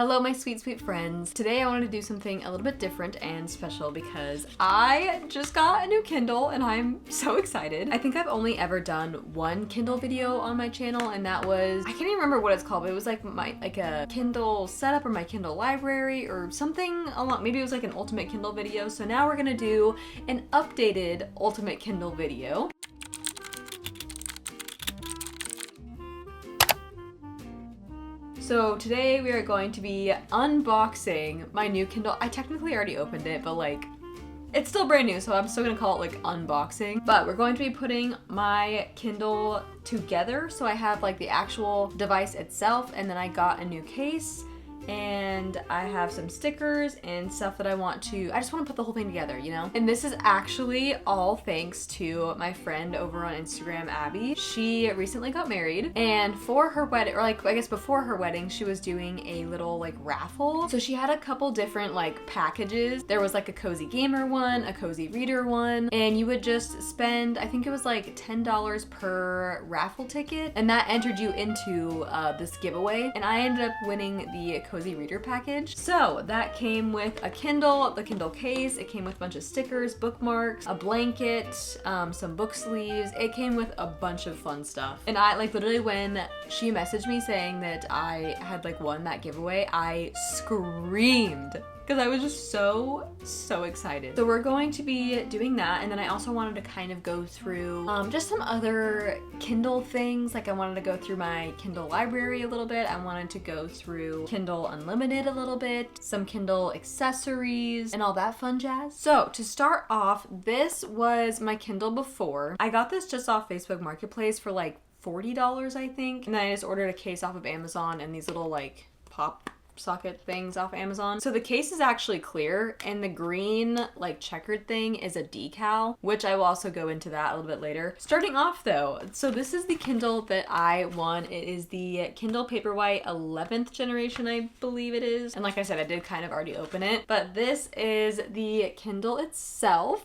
Hello my sweet friends. Today I wanted to do something a little bit different and special because I just got a new Kindle and I'm so excited. I think I've only ever done one Kindle video on my channel, and that was, I can't even remember what it's called, but it was like a Kindle setup or my Kindle library or something along, maybe it was like an ultimate Kindle video. So now we're gonna do an updated ultimate Kindle video. So today we are going to be unboxing my new Kindle. I technically already opened it, but like, it's still brand new, so I'm still gonna call it like unboxing. But we're going to be putting my Kindle together. So I have like the actual device itself, and then I got a new case, and I have some stickers and stuff that I just want to put the whole thing together, you know? And this is actually all thanks to my friend over on Instagram, Abby. She recently got married, and for her wedding, or like, I guess before her wedding, she was doing a little like raffle. So she had a couple different like packages. There was like a cozy gamer one, a cozy reader one, and you would just spend, I think it was like $10 per raffle ticket, and that entered you into this giveaway. And I ended up winning the cozy reader package. So that came with a Kindle, the Kindle case. It came with a bunch of stickers, bookmarks, a blanket, some book sleeves. It came with a bunch of fun stuff. And I like literally, when she messaged me saying that I had like won that giveaway, I screamed because I was just so excited. So we're going to be doing that, and then I also wanted to kind of go through just some other Kindle things. Like I wanted to go through my Kindle library a little bit. I wanted to go through Kindle Unlimited a little bit, some Kindle accessories, and all that fun jazz. So to start off, this was my Kindle before. I got this just off Facebook Marketplace for like $40, I think. And then I just ordered a case off of Amazon and these little like pop socket things off Amazon. So the case is actually clear, and the green like checkered thing is a decal, which I will also go into that a little bit later. Starting off though, so this is the Kindle that I won. It is the Kindle Paperwhite 11th generation, I believe it is. And like I said, I did kind of already open it, but this is the Kindle itself.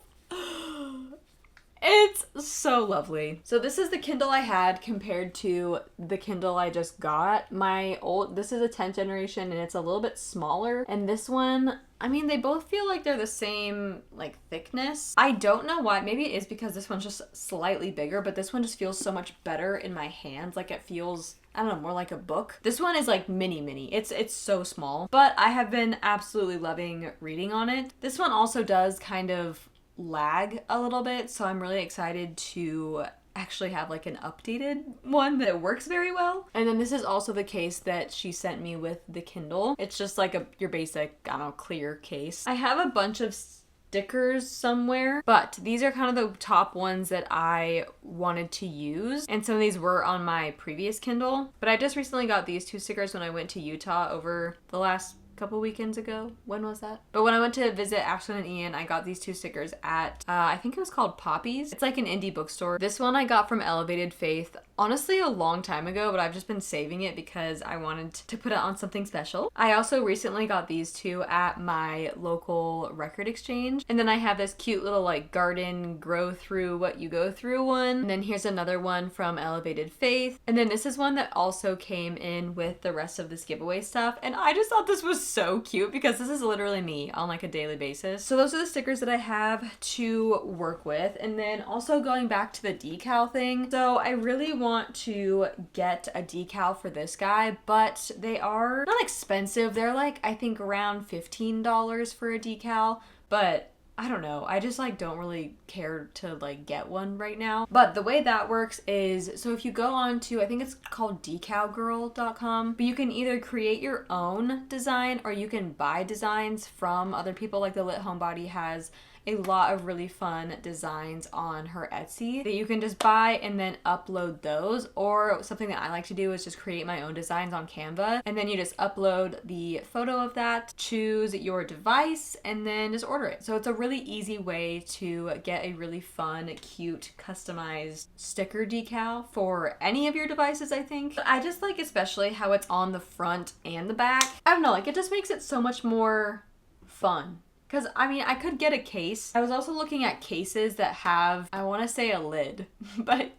It's so lovely. So this is the Kindle I had compared to the Kindle I just got. This is a 10th generation and it's a little bit smaller. And this one, I mean, they both feel like they're the same like thickness. I don't know why. Maybe it is because this one's just slightly bigger, but this one just feels so much better in my hands. Like it feels, I don't know, more like a book. This one is like mini. It's so small, but I have been absolutely loving reading on it. This one also does kind of lag a little bit, so I'm really excited to actually have like an updated one that works very well. And then this is also the case that she sent me with the Kindle. It's just like your basic, I don't know, clear case. I have a bunch of stickers somewhere, but these are kind of the top ones that I wanted to use, and some of these were on my previous Kindle. But I just recently got these two stickers when I went to Utah over the last couple weekends ago. When was that? But when I went to visit Ashton and Ian, I got these two stickers at, I think it was called Poppy's. It's like an indie bookstore. This one I got from Elevated Faith, honestly a long time ago, but I've just been saving it because I wanted to put it on something special. I also recently got these two at my local record exchange. And then I have this cute little like garden grow through what you go through one. And then here's another one from Elevated Faith. And then this is one that also came in with the rest of this giveaway stuff. And I just thought this was so cute because this is literally me on like a daily basis. So those are the stickers that I have to work with. And then also going back to the decal thing. So I really want to get a decal for this guy, but they are not expensive. They're like, I think around $15 for a decal, but I don't know. I just like don't really care to like get one right now. But the way that works is, so if you go on to, I think it's called decalgirl.com, but you can either create your own design or you can buy designs from other people. Like the Lit Homebody has a lot of really fun designs on her Etsy that you can just buy and then upload those. Or something that I like to do is just create my own designs on Canva, and then you just upload the photo of that, choose your device, and then just order it. So it's a really easy way to get a really fun, cute, customized sticker decal for any of your devices, I think. I just like especially how it's on the front and the back. I don't know, like it just makes it so much more fun. Because, I mean, I could get a case. I was also looking at cases that have, I want to say a lid, but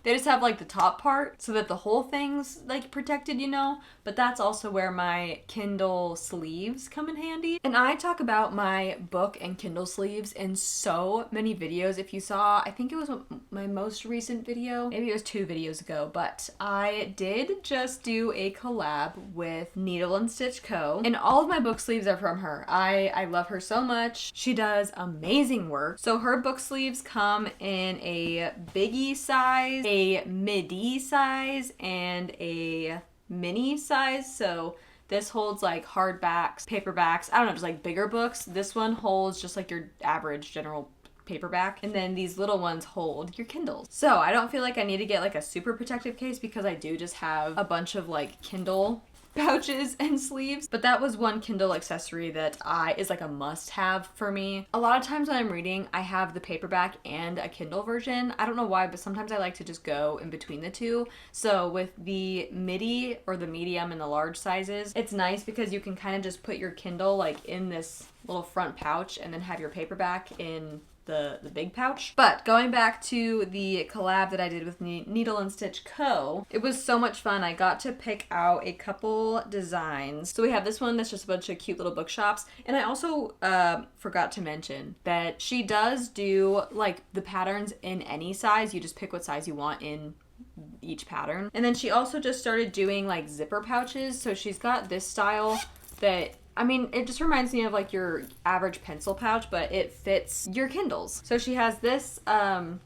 They just have like the top part so that the whole thing's like protected, you know? But that's also where my Kindle sleeves come in handy. And I talk about my book and Kindle sleeves in so many videos. If you saw, I think it was my most recent video, maybe it was 2 videos ago, but I did just do a collab with Needle and Stitch Co. And all of my book sleeves are from her. I love her so much. She does amazing work. So her book sleeves come in a biggie size, a midi size, and a mini size. So this holds like hardbacks, paperbacks, I don't know, just like bigger books. This one holds just like your average general paperback, and then these little ones hold your Kindles. So I don't feel like I need to get like a super protective case because I do just have a bunch of like Kindle pouches and sleeves. But that was one Kindle accessory that is like a must-have for me. A lot of times when I'm reading, I have the paperback and a Kindle version. I don't know why, but sometimes I like to just go in between the two. So with the midi or the medium and the large sizes, it's nice because you can kind of just put your Kindle like in this little front pouch and then have your paperback in the big pouch. But going back to the collab that I did with Needle and Stitch Co., it was so much fun. I got to pick out a couple designs. So we have this one that's just a bunch of cute little bookshops. And I also forgot to mention that she does do like the patterns in any size. You just pick what size you want in each pattern. And then she also just started doing like zipper pouches. So she's got this style that, I mean, it just reminds me of like your average pencil pouch, but it fits your Kindles. So she has this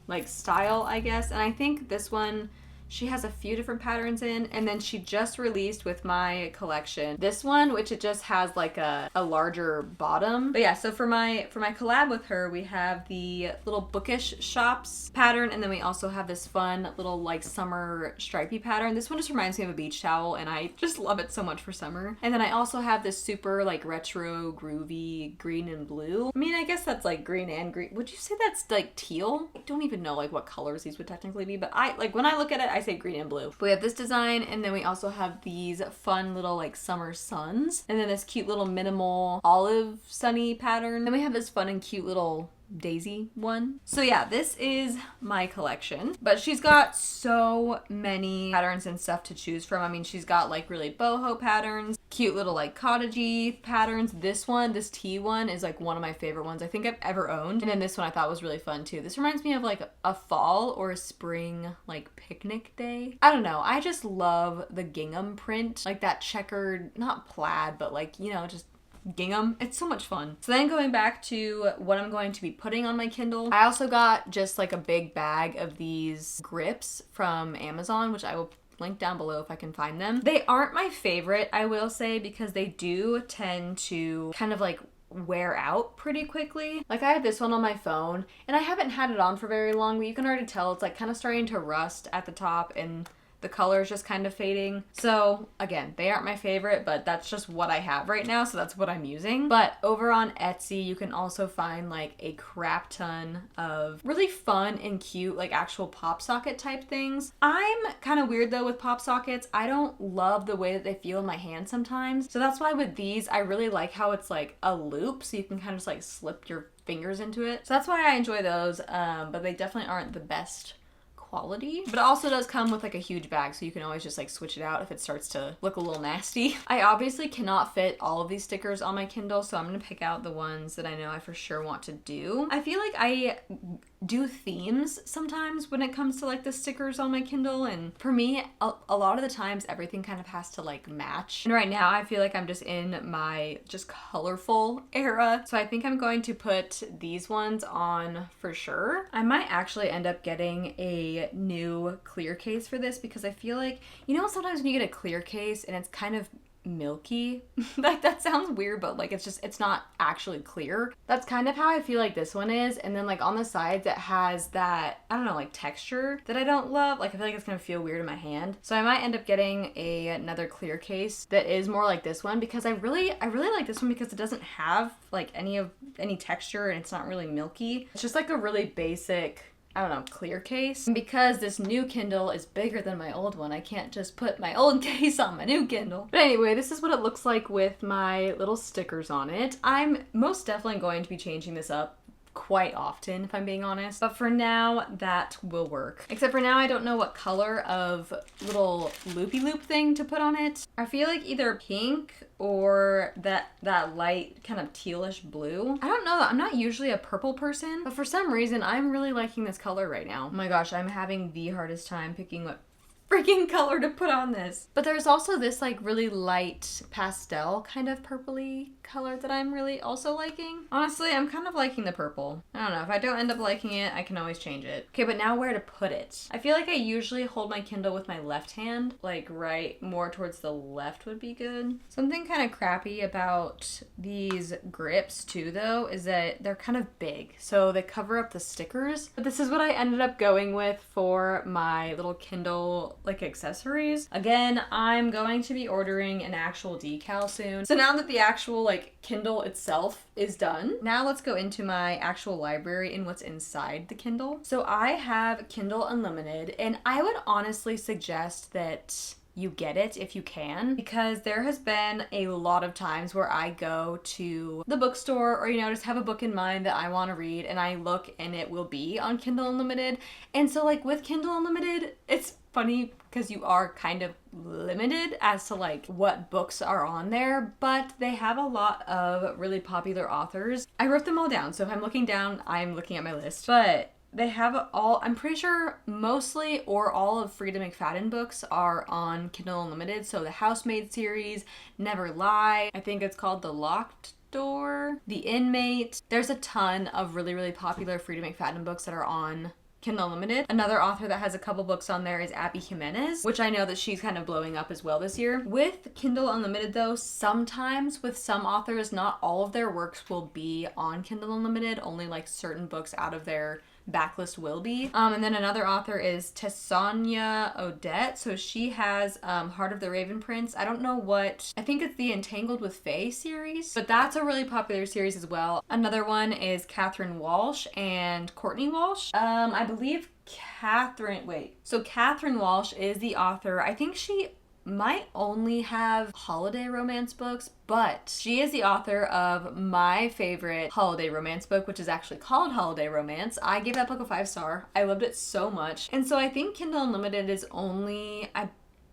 like style, I guess, and I think this one she has a few different patterns in, and then she just released with my collection this one, which it just has like a larger bottom. But yeah, so for my collab with her, we have the little bookish shops pattern, and then we also have this fun little like summer stripey pattern. This one just reminds me of a beach towel, and I just love it so much for summer. And then I also have this super like retro groovy green and blue. I mean, I guess that's like green and green. Would you say that's like teal? I don't even know like what colors these would technically be, but I like when I look at it, I say green and blue. But we have this design, and then we also have these fun little like summer suns, and then this cute little minimal olive sunny pattern. Then we have this fun and cute little daisy one. So yeah, this is my collection, but she's got so many patterns and stuff to choose from. I mean, she's got like really boho patterns, cute little like cottagey patterns. This one, this tea one, is like one of my favorite ones I think I've ever owned. And then this one I thought was really fun too. This reminds me of like a fall or a spring like picnic day. I don't know, I just love the gingham print, like that checkered, not plaid, but like, you know, just gingham. It's so much fun. So then going back to what I'm going to be putting on my Kindle, I also got just like a big bag of these grips from Amazon, which I will link down below if I can find them. They aren't my favorite, I will say, because they do tend to kind of like wear out pretty quickly. Like I have this one on my phone and I haven't had it on for very long, but you can already tell it's like kind of starting to rust at the top and the color is just kind of fading. So again, they aren't my favorite, but that's just what I have right now, so that's what I'm using. But over on Etsy, you can also find like a crap ton of really fun and cute like actual pop socket type things. I'm kind of weird though with pop sockets. I don't love the way that they feel in my hand sometimes. So that's why with these, I really like how it's like a loop, so you can kind of just like slip your fingers into it. So that's why I enjoy those, but they definitely aren't the best quality. But it also does come with like a huge bag, so you can always just like switch it out if it starts to look a little nasty. I obviously cannot fit all of these stickers on my Kindle, so I'm gonna pick out the ones that I know I for sure want to do. I feel like I do themes sometimes when it comes to like the stickers on my Kindle, and for me a lot of the times everything kind of has to like match, and right now I feel like I'm just in my just colorful era, so I think I'm going to put these ones on for sure. I might actually end up getting a new clear case for this, because I feel like, you know, sometimes when you get a clear case and it's kind of milky, like that sounds weird, but like it's not actually clear. That's kind of how I feel like this one is. And then like on the sides it has that, I don't know, like texture that I don't love. Like I feel like it's gonna feel weird in my hand, so I might end up getting another clear case that is more like this one, because I really like this one because it doesn't have like any texture and it's not really milky. It's just like a really basic, I don't know, clear case. And because this new Kindle is bigger than my old one, I can't just put my old case on my new Kindle. But anyway, this is what it looks like with my little stickers on it. I'm most definitely going to be changing this up quite often, if I'm being honest. But for now, that will work. Except for now, I don't know what color of little loopy loop thing to put on it. I feel like either pink or that light kind of tealish blue. I don't know. I'm not usually a purple person, but for some reason, I'm really liking this color right now. Oh my gosh, I'm having the hardest time picking what freaking color to put on this. But there's also this like really light pastel kind of purpley color that I'm really also liking. Honestly, I'm kind of liking the purple. I don't know, if I don't end up liking it, I can always change it. Okay, but now where to put it? I feel like I usually hold my Kindle with my left hand, like right more towards the left would be good. Something kind of crappy about these grips too though is that they're kind of big, so they cover up the stickers. But this is what I ended up going with for my little Kindle like accessories. Again, I'm going to be ordering an actual decal soon. So now that the actual like Kindle itself is done, now let's go into my actual library and what's inside the Kindle. So I have Kindle Unlimited, and I would honestly suggest that you get it if you can, because there has been a lot of times where I go to the bookstore or, you know, just have a book in mind that I want to read and I look and it will be on Kindle Unlimited. And so like with Kindle Unlimited, it's funny because you are kind of limited as to like what books are on there, but they have a lot of really popular authors. I wrote them all down, so if I'm looking down, I'm looking at my list, but they have all, I'm pretty sure mostly or all of Frida McFadden books are on Kindle Unlimited. So the Housemaid series, Never Lie, I think it's called The Locked Door, The Inmate. There's a ton of really, really popular Frida McFadden books that are on Kindle Unlimited. Another author that has a couple books on there is Abby Jimenez, which I know that she's kind of blowing up as well this year. With Kindle Unlimited though, sometimes with some authors, not all of their works will be on Kindle Unlimited, only like certain books out of their backlist will be. And then another author is Tessania Odette. So she has Heart of the Raven Prince. I don't know what, I think it's the Entangled with Fae series, but that's a really popular series as well. Another one is Catherine Walsh and Courtney Walsh. I believe Catherine Walsh is the author. I think she might only have holiday romance books, but she is the author of my favorite holiday romance book, which is actually called Holiday Romance. I gave that book a 5-star. I loved it so much. And so I think Kindle Unlimited is only, I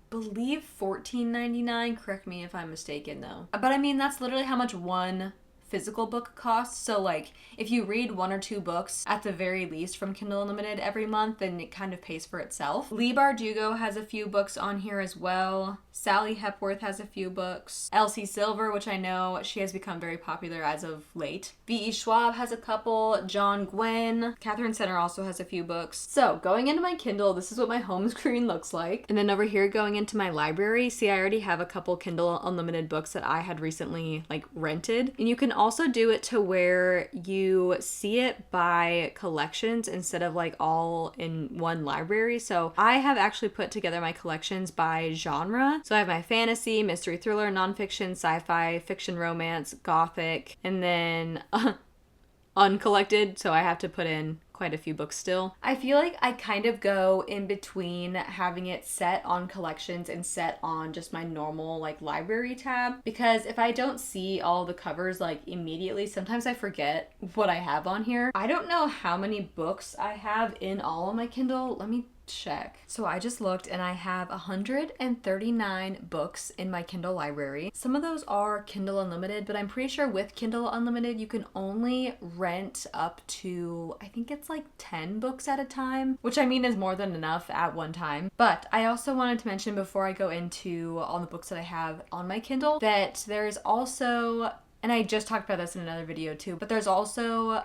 believe, $14.99. Correct me if I'm mistaken though. But I mean, that's literally how much one physical book costs. So like if you read 1 or 2 books at the very least from Kindle Unlimited every month, then it kind of pays for itself. Leigh Bardugo has a few books on here as well. Sally Hepworth has a few books. Elsie Silver, which I know she has become very popular as of late. V.E. Schwab has a couple. John Gwynne. Catherine Center also has a few books. So going into my Kindle, this is what my home screen looks like. And then over here going into my library, see, I already have a couple Kindle Unlimited books that I had recently like rented. And you can also do it to where you see it by collections instead of like all in one library. So I have actually put together my collections by genre. So I have my fantasy, mystery thriller, nonfiction, sci-fi, fiction, romance, gothic, and then uncollected. So I have to put in quite a few books still. I feel like I kind of go in between having it set on collections and set on just my normal like library tab, because if I don't see all the covers like immediately, sometimes I forget what I have on here. I don't know how many books I have in all of my Kindle. Let me check. So I just looked and I have 139 books in my Kindle library. Some of those are Kindle Unlimited, but I'm pretty sure with Kindle Unlimited you can only rent up to, I think it's like 10 books at a time, which I mean is more than enough at one time. But I also wanted to mention before I go into all the books that I have on my Kindle that there's also, and I just talked about this in another video too, but there's also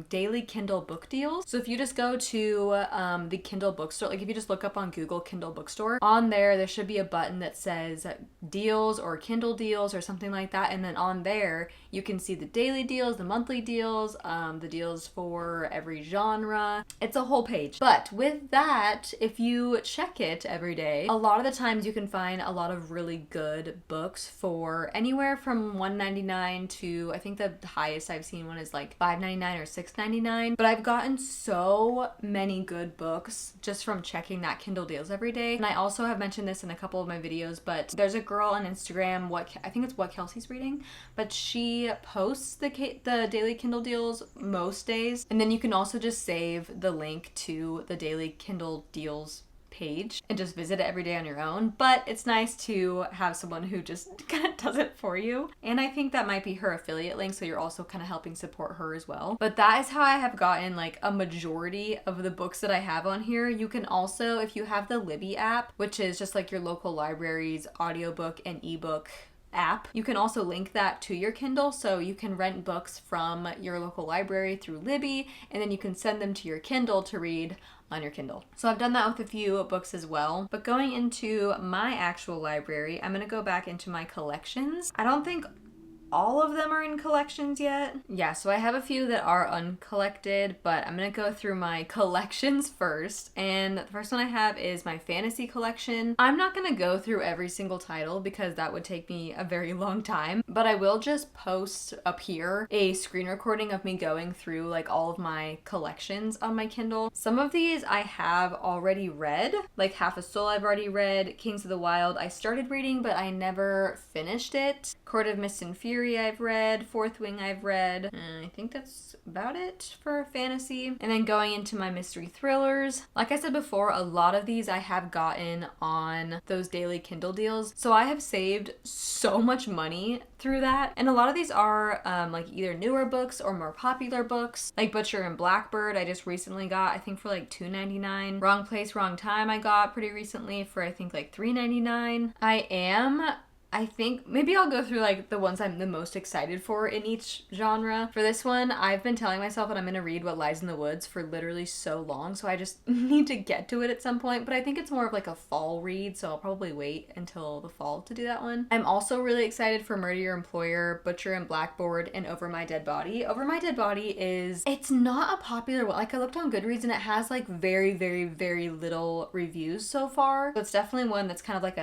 daily Kindle book deals. So if you just go to the Kindle bookstore, like if you just look up on Google Kindle bookstore, on there should be a button that says deals or Kindle deals or something like that. And then on there, you can see the daily deals, the monthly deals, the deals for every genre. It's a whole page. But with that, if you check it every day, a lot of the times you can find a lot of really good books for anywhere from $1.99 $4.99 to, I think the highest I've seen one is like $5.99 or $6.99. But I've gotten so many good books just from checking that Kindle deals every day. And I also have mentioned this in a couple of my videos, but there's a girl on Instagram, I think it's What Kelsey's Reading, but she posts the daily Kindle deals most days. And then you can also just save the link to the daily Kindle deals page and just visit it every day on your own. But it's nice to have someone who just kind of does it for you. And I think that might be her affiliate link, so you're also kind of helping support her as well. But that is how I have gotten like a majority of the books that I have on here. You can also, if you have the Libby app, which is just like your local library's audiobook and ebook app, you can also link that to your Kindle, so you can rent books from your local library through Libby, and then you can send them to your Kindle to read on your Kindle. So I've done that with a few books as well. But going into my actual library, I'm gonna go back into my collections. I don't think all of them are in collections yet. Yeah, so I have a few that are uncollected, but I'm gonna go through my collections first. And the first one I have is my fantasy collection. I'm not gonna go through every single title because that would take me a very long time, but I will just post up here a screen recording of me going through like all of my collections on my Kindle. Some of these I have already read, like Half a Soul I've already read, Kings of the Wild I started reading, but I never finished it. Court of Mist and Fury I've read, Fourth Wing I've read, and I think that's about it for fantasy. And then going into my mystery thrillers, like I said before, a lot of these I have gotten on those daily Kindle deals, so I have saved so much money through that. And a lot of these are like either newer books or more popular books, like Butcher and Blackbird I just recently got, I think for like $2.99. Wrong Place, Wrong Time I got pretty recently for I think like $3.99. I think maybe I'll go through like the ones I'm the most excited for in each genre. For this one, I've been telling myself that I'm going to read What Lies in the Woods for literally so long, so I just need to get to it at some point, but I think it's more of like a fall read, so I'll probably wait until the fall to do that one. I'm also really excited for Murder Your Employer, Butcher and Blackboard, and Over My Dead Body. Over My Dead Body it's not a popular one. Like I looked on Goodreads and it has like very, very, very little reviews so far. So it's definitely one that's kind of like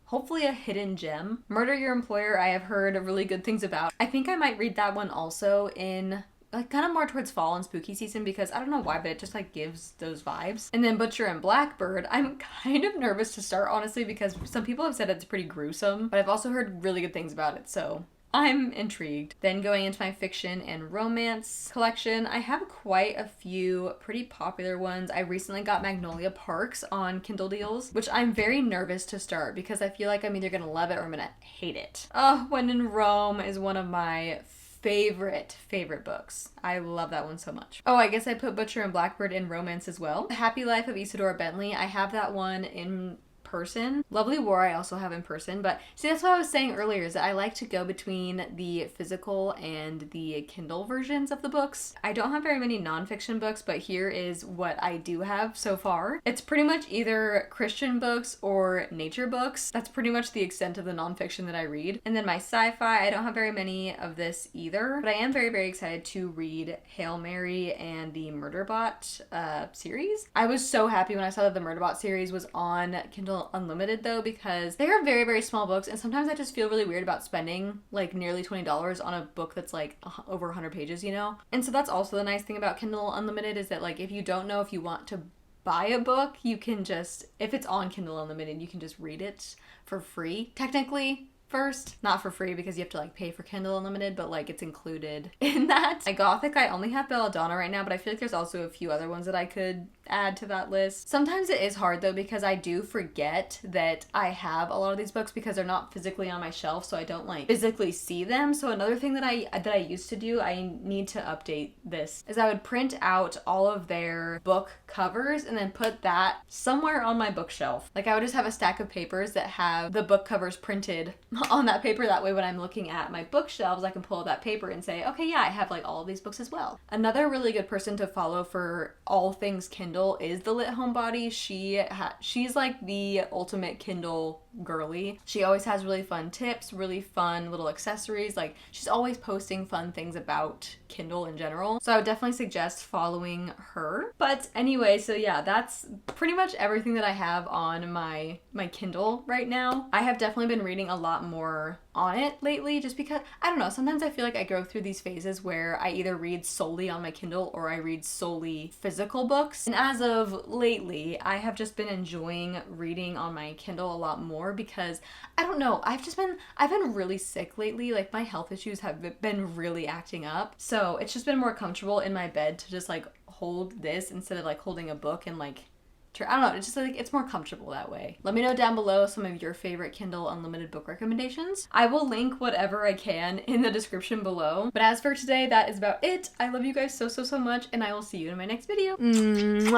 hopefully a hidden gem. Murder Your Employer I have heard really good things about. I think I might read that one also in like kind of more towards fall and spooky season because I don't know why, but it just like gives those vibes. And then Butcher and Blackbird, I'm kind of nervous to start honestly because some people have said it's pretty gruesome, but I've also heard really good things about it, so I'm intrigued. Then going into my fiction and romance collection, I have quite a few pretty popular ones. I recently got Magnolia Parks on Kindle deals, which I'm very nervous to start because I feel like I'm either gonna love it or I'm gonna hate it. Oh, When in Rome is one of my favorite books. I love that one so much. Oh, I guess I put Butcher and Blackbird in romance as well. The Happy Life of Isadora Bentley, I have that one in person. Lovely War I also have in person, but see, that's what I was saying earlier, is that I like to go between the physical and the Kindle versions of the books. I don't have very many nonfiction books, but here is what I do have so far. It's pretty much either Christian books or nature books. That's pretty much the extent of the nonfiction that I read. And then my sci-fi, I don't have very many of this either, but I am very, very excited to read Hail Mary and the Murderbot series. I was so happy when I saw that the Murderbot series was on Kindle Unlimited though, because they are very, very small books, and sometimes I just feel really weird about spending like nearly $20 on a book that's like over 100 pages, you know? And so that's also the nice thing about Kindle Unlimited, is that like if you don't know if you want to buy a book, you can just, if it's on Kindle Unlimited, you can just read it for free, technically. First, not for free because you have to like pay for Kindle Unlimited, but like it's included in that. My Gothic, I only have Belladonna right now, but I feel like there's also a few other ones that I could add to that list. Sometimes it is hard though, because I do forget that I have a lot of these books because they're not physically on my shelf, so I don't like physically see them. So another thing that I used to do, I need to update this, is I would print out all of their book covers and then put that somewhere on my bookshelf. Like I would just have a stack of papers that have the book covers printed on that paper. That way when I'm looking at my bookshelves, I can pull out that paper and say, okay, yeah, I have like all of these books as well. Another really good person to follow for all things Kindle is the Lit Homebody. She's like the ultimate Kindle girly. She always has really fun tips, really fun little accessories. Like she's always posting fun things about Kindle in general. So I would definitely suggest following her. But anyway, so yeah, that's pretty much everything that I have on my Kindle right now. I have definitely been reading a lot more on it lately, just because, I don't know, sometimes I feel like I go through these phases where I either read solely on my Kindle or I read solely physical books. And as of lately, I have just been enjoying reading on my Kindle a lot more because, I don't know, I've been really sick lately. Like, my health issues have been really acting up. So it's just been more comfortable in my bed to just like hold this instead of like holding a book and like, I don't know, it's just like, it's more comfortable that way. Let me know down below some of your favorite Kindle Unlimited book recommendations. I will link whatever I can in the description below. But as for today, that is about it. I love you guys so, so, so much, and I will see you in my next video. Mwah.